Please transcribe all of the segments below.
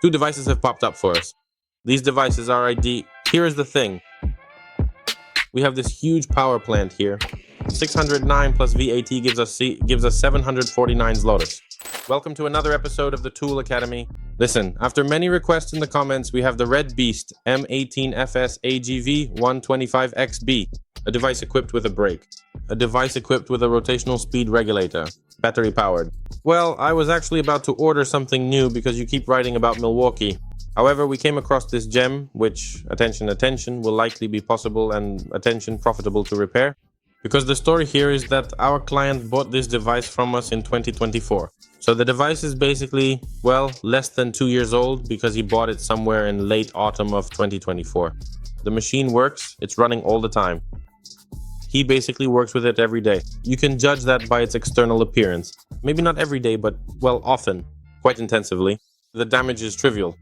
Two devices have popped up for us. These devices are ID. Here is the thing. We have this huge power plant here. 609 plus VAT gives us 749 zlotys. Welcome to another episode of the Tool Academy. Listen, after many requests in the comments, we have the Red Beast M18 FSAGV125XB, a device equipped with a brake, a device equipped with a rotational speed regulator, battery powered. Well, I was actually about to order something new because you keep writing about Milwaukee. However, we came across this gem, which, attention, will likely be possible and profitable to repair. Because the story here is that our client bought this device from us in 2024. So the device is basically, well, less than 2 years old because he bought it somewhere in late autumn of 2024. The machine works, it's running all the time. He basically works with it every day. You can judge that by its external appearance. Maybe not every day, but, well, often, quite intensively. The damage is trivial.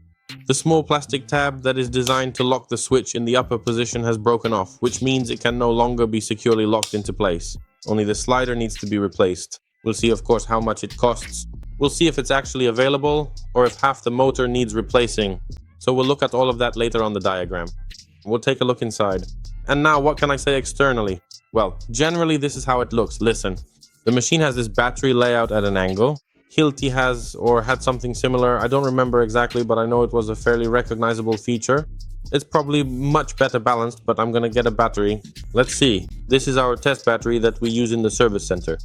The small plastic tab that is designed to lock the switch in the upper position has broken off, which means it can no longer be securely locked into place. Only the slider needs to be replaced. We'll see, of course, how much it costs. We'll see if it's actually available, or if half the motor needs replacing. So we'll look at all of that later on the diagram. We'll take a look inside. And now, what can I say externally? Well, generally this is how it looks. Listen, the machine has this battery layout at an angle. Hilti has or had something similar. I don't remember exactly, but I know it was a fairly recognizable feature. It's probably much better balanced, but I'm gonna get a battery. Let's see. This is our test battery that we use in the service center.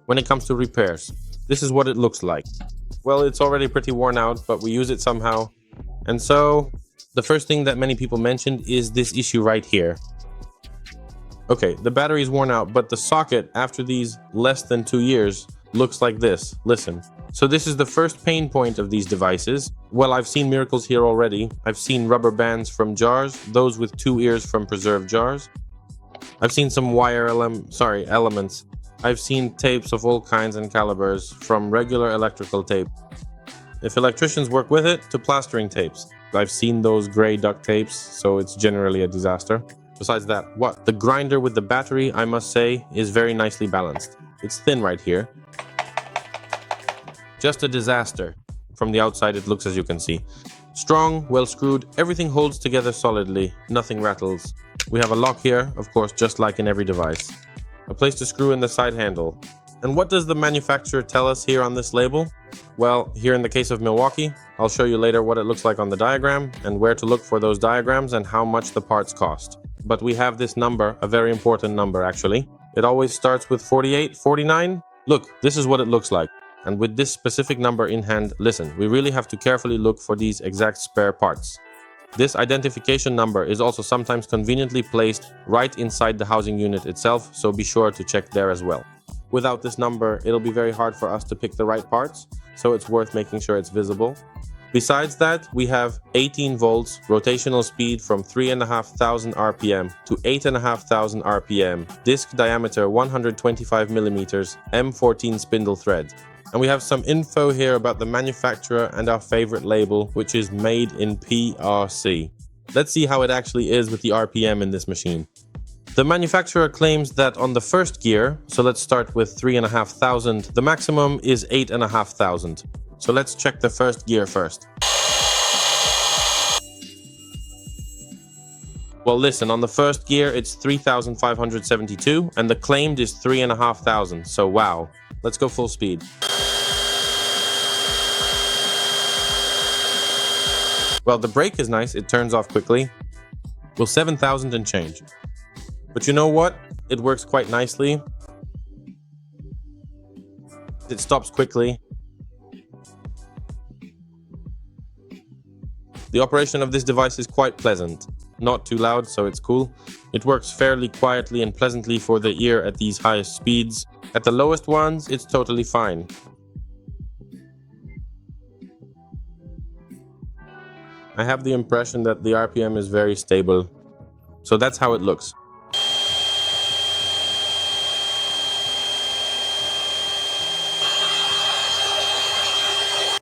When it comes to repairs, this is what it looks like. Well, it's already pretty worn out, but we use it somehow. And so, the first thing that many people mentioned is this issue right here. Okay, the battery is worn out, but the socket after these less than 2 years looks like this. Listen. So this is the first pain point of these devices. Well, I've seen miracles here already. I've seen rubber bands from jars, those with 2 ears from preserved jars. I've seen some wire elements. I've seen tapes of all kinds and calibers, from regular electrical tape, if electricians work with it, to plastering tapes. I've seen those gray duct tapes, so it's generally a disaster. Besides that, the grinder with the battery, I must say, is very nicely balanced. It's thin right here. Just a disaster. From the outside it looks as you can see. Strong, well screwed, everything holds together solidly, nothing rattles. We have a lock here, of course, just like in every device. A place to screw in the side handle. And what does the manufacturer tell us here on this label? Well, here in the case of Milwaukee, I'll show you later what it looks like on the diagram and where to look for those diagrams and how much the parts cost. But we have this number, a very important number actually. It always starts with 48, 49. Look, this is what it looks like. And with this specific number in hand, listen, we really have to carefully look for these exact spare parts. This identification number is also sometimes conveniently placed right inside the housing unit itself, so be sure to check there as well. Without this number, it'll be very hard for us to pick the right parts, so it's worth making sure it's visible. Besides that, we have 18 volts, rotational speed from 3,500 RPM to 8,500 RPM, disc diameter 125 millimeters, M14 spindle thread. And we have some info here about the manufacturer and our favorite label, which is made in PRC. Let's see how it actually is with the RPM in this machine. The manufacturer claims that on the first gear, so let's start with 3,500, the maximum is 8,500. So let's check the first gear first. Well, listen, on the first gear it's 3,572 and the claimed is 3,500, so wow. Let's go full speed. Well, the brake is nice, it turns off quickly. Well, 7,000 and change. But you know what? It works quite nicely. It stops quickly. The operation of this device is quite pleasant. Not too loud, so it's cool. It works fairly quietly and pleasantly for the ear at these highest speeds. At the lowest ones, it's totally fine. I have the impression that the RPM is very stable. So that's how it looks.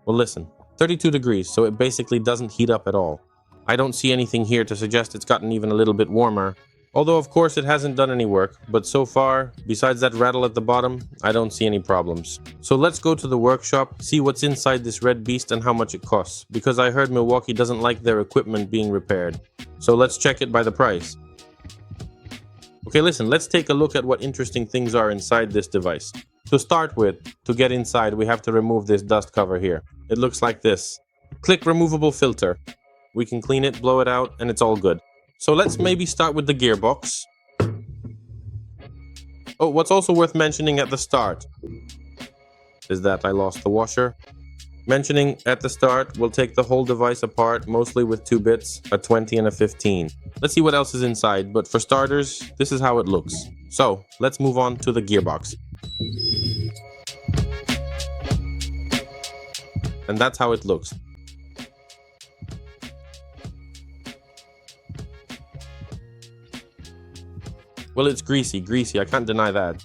Well, listen, 32 degrees, so it basically doesn't heat up at all. I don't see anything here to suggest it's gotten even a little bit warmer. Although of course it hasn't done any work, but so far, besides that rattle at the bottom, I don't see any problems. So let's go to the workshop, see what's inside this red beast and how much it costs, because I heard Milwaukee doesn't like their equipment being repaired. So let's check it by the price. Okay, listen, let's take a look at what interesting things are inside this device. To start with, to get inside, we have to remove this dust cover here. It looks like this. Click removable filter. We can clean it, blow it out, and it's all good. So let's maybe start with the gearbox. Oh, what's also worth mentioning at the start is that I lost the washer. Mentioning at the start, we'll take the whole device apart, mostly with two bits, a 20 and a 15. Let's see what else is inside, but for starters, this is how it looks. So let's move on to the gearbox. And that's how it looks. Well, it's greasy, I can't deny that.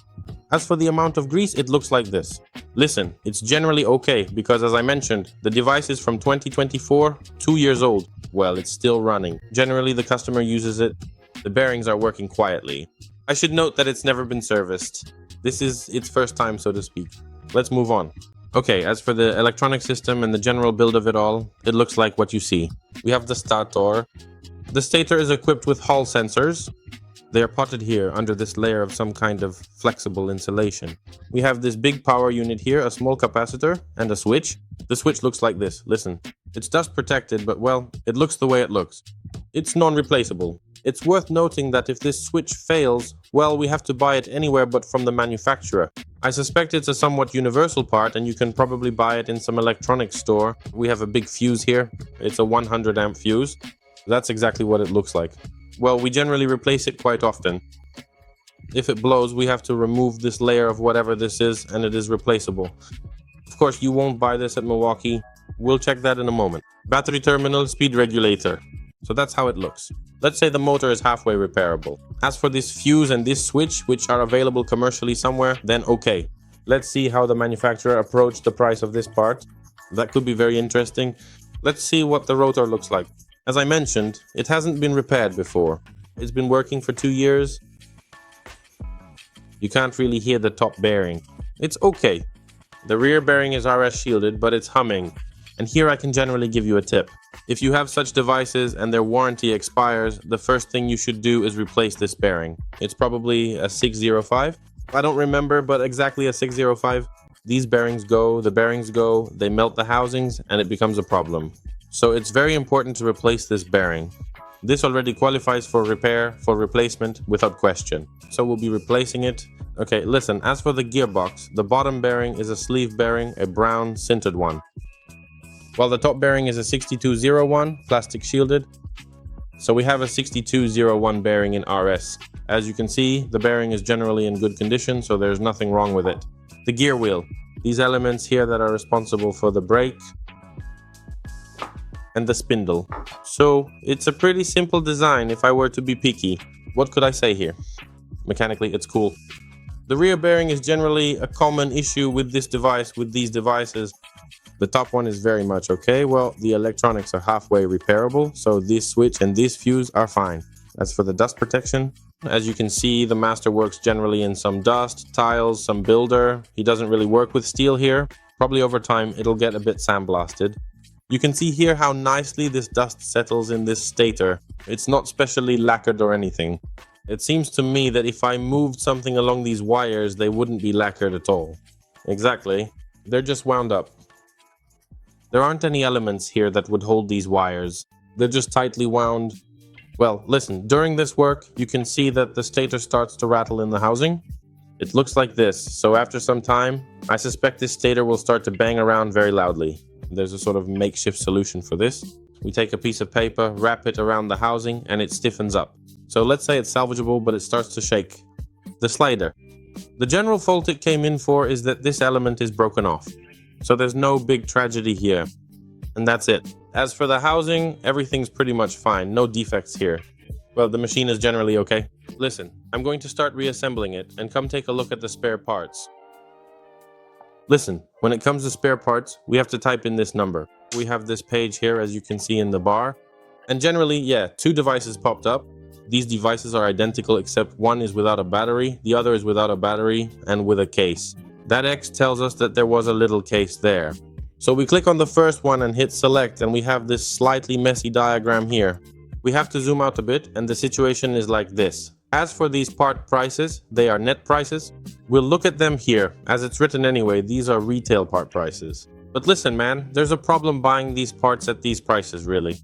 As for the amount of grease, it looks like this. Listen, it's generally okay, because as I mentioned, the device is from 2024, 2 years old. Well, it's still running. Generally, the customer uses it. The bearings are working quietly. I should note that it's never been serviced. This is its first time, so to speak. Let's move on. Okay, as for the electronic system and the general build of it all, it looks like what you see. We have the stator. The stator is equipped with Hall sensors. They are potted here under this layer of some kind of flexible insulation. We have this big power unit here, a small capacitor, and a switch. The switch looks like this. Listen, it's dust protected, but well, it looks the way it looks. It's non-replaceable. It's worth noting that if this switch fails, well, we have to buy it anywhere but from the manufacturer. I suspect it's a somewhat universal part, and you can probably buy it in some electronics store. We have a big fuse here. It's a 100 amp fuse. That's exactly what it looks like. Well, we generally replace it quite often. If it blows, we have to remove this layer of whatever this is, and it is replaceable. Of course, you won't buy this at Milwaukee. We'll check that in a moment. Battery terminal, speed regulator. So that's how it looks. Let's say the motor is halfway repairable. As for this fuse and this switch, which are available commercially somewhere, then okay. Let's see how the manufacturer approached the price of this part. That could be very interesting. Let's see what the rotor looks like. As I mentioned, it hasn't been repaired before. It's been working for 2 years. You can't really hear the top bearing. It's okay. The rear bearing is RS shielded, but it's humming. And here I can generally give you a tip. If you have such devices and their warranty expires, the first thing you should do is replace this bearing. It's probably a 605. I don't remember, but exactly a 605. These bearings go, the bearings go, they melt the housings, and it becomes a problem. So it's very important to replace this bearing. This already qualifies for repair, for replacement, without question. So we'll be replacing it. Okay, listen, as for the gearbox, the bottom bearing is a sleeve bearing, a brown sintered one. While the top bearing is a 6201, plastic shielded. So we have a 6201 bearing in RS. As you can see, the bearing is generally in good condition, so there's nothing wrong with it. The gear wheel. These elements here that are responsible for the brake, and the spindle. So it's a pretty simple design if I were to be picky. What could I say here? Mechanically, it's cool. The rear bearing is generally a common issue with this device, with these devices. The top one is very much okay. Well, the electronics are halfway repairable, so this switch and this fuse are fine. As for the dust protection, as you can see, the master works generally in some dust, tiles, some builder. He doesn't really work with steel here. Probably over time, it'll get a bit sandblasted. You can see here how nicely this dust settles in this stator. It's not specially lacquered or anything. It seems to me that if I moved something along these wires, they wouldn't be lacquered at all. Exactly. They're just wound up. There aren't any elements here that would hold these wires. They're just tightly wound. Well, listen, during this work, you can see that the stator starts to rattle in the housing. It looks like this, so after some time, I suspect this stator will start to bang around very loudly. There's a sort of makeshift solution for this. We take a piece of paper, wrap it around the housing, and it stiffens up. So let's say it's salvageable, but it starts to shake. The slider. The general fault it came in for is that this element is broken off. So there's no big tragedy here. And that's it. As for the housing, everything's pretty much fine. No defects here. Well, the machine is generally okay. Listen, I'm going to start reassembling it, and come take a look at the spare parts. Listen, when it comes to spare parts, we have to type in this number. We have this page here, as you can see in the bar. And generally, yeah, 2 devices popped up. These devices are identical except one is without a battery, the other is without a battery and with a case. That X tells us that there was a little case there. So we click on the first one and hit select, and we have this slightly messy diagram here. We have to zoom out a bit, and the situation is like this. As for these part prices, they are net prices. We'll look at them here. As it's written anyway, these are retail part prices. But listen, man, there's a problem buying these parts at these prices, really.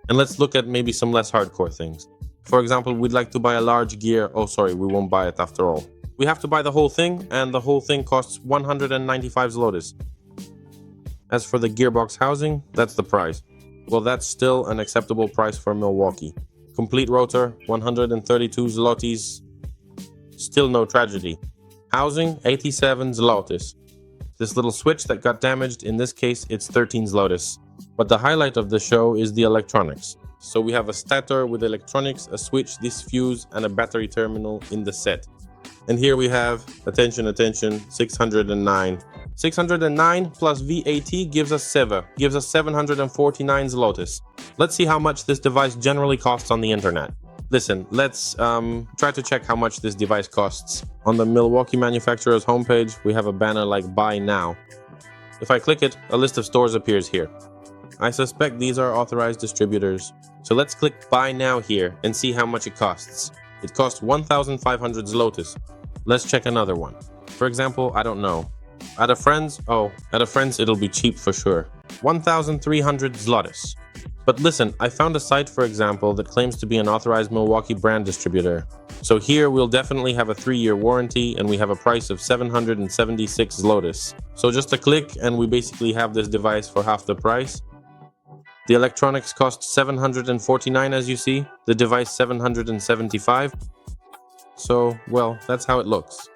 And let's look at maybe some less hardcore things. For example, we'd like to buy a large gear. Oh, sorry, we won't buy it after all. We have to buy the whole thing, and the whole thing costs 195 zlotys. As for the gearbox housing, that's the price. Well, that's still an acceptable price for Milwaukee. Complete rotor, 132 zlotys. Still no tragedy. Housing, 87 zlotys. This little switch that got damaged, in this case, it's 13 zlotys. But the highlight of the show is the electronics. So we have a stator with electronics, a switch, this fuse, and a battery terminal in the set. And here we have, attention, 609. 609 plus VAT gives us 749 zlotys. Let's see how much this device generally costs on the internet. Listen, let's try to check how much this device costs. On the Milwaukee manufacturer's homepage, we have a banner like Buy Now. If I click it, a list of stores appears here. I suspect these are authorized distributors. So let's click Buy Now here and see how much it costs. It costs 1,500 zlotys. Let's check another one. For example, I don't know. At a friend's it'll be cheap for sure. 1,300 zlotys. But listen, I found a site, for example, that claims to be an authorized Milwaukee brand distributor. So here we'll definitely have a 3-year warranty, and we have a price of 776 zlotys. So just a click and we basically have this device for half the price. The electronics cost 749, as you see, the device 775. So, well, that's how it looks.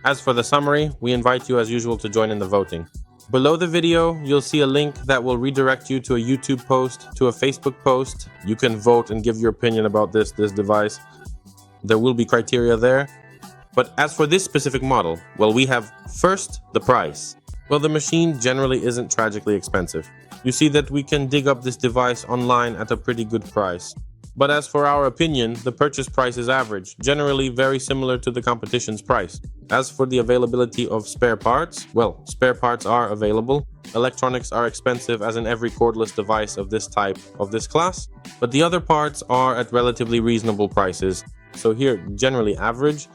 As for the summary, we invite you as usual to join in the voting. Below the video, you'll see a link that will redirect you to a YouTube post, to a Facebook post. You can vote and give your opinion about this device. There will be criteria there. But as for this specific model, well, we have first, the price. Well, the machine generally isn't tragically expensive. You see that we can dig up this device online at a pretty good price. But as for our opinion, the purchase price is average, generally very similar to the competition's price. As for the availability of spare parts, well, spare parts are available. Electronics are expensive as in every cordless device of this type, of this class, but the other parts are at relatively reasonable prices. So here, generally average.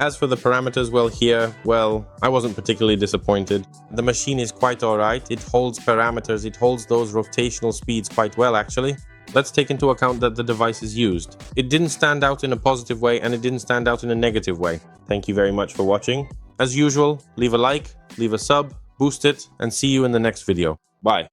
As for the parameters, well, here, well, I wasn't particularly disappointed. The machine is quite alright, it holds parameters, it holds those rotational speeds quite well actually. Let's take into account that the device is used. It didn't stand out in a positive way and it didn't stand out in a negative way. Thank you very much for watching. As usual, leave a like, leave a sub, boost it, and see you in the next video. Bye.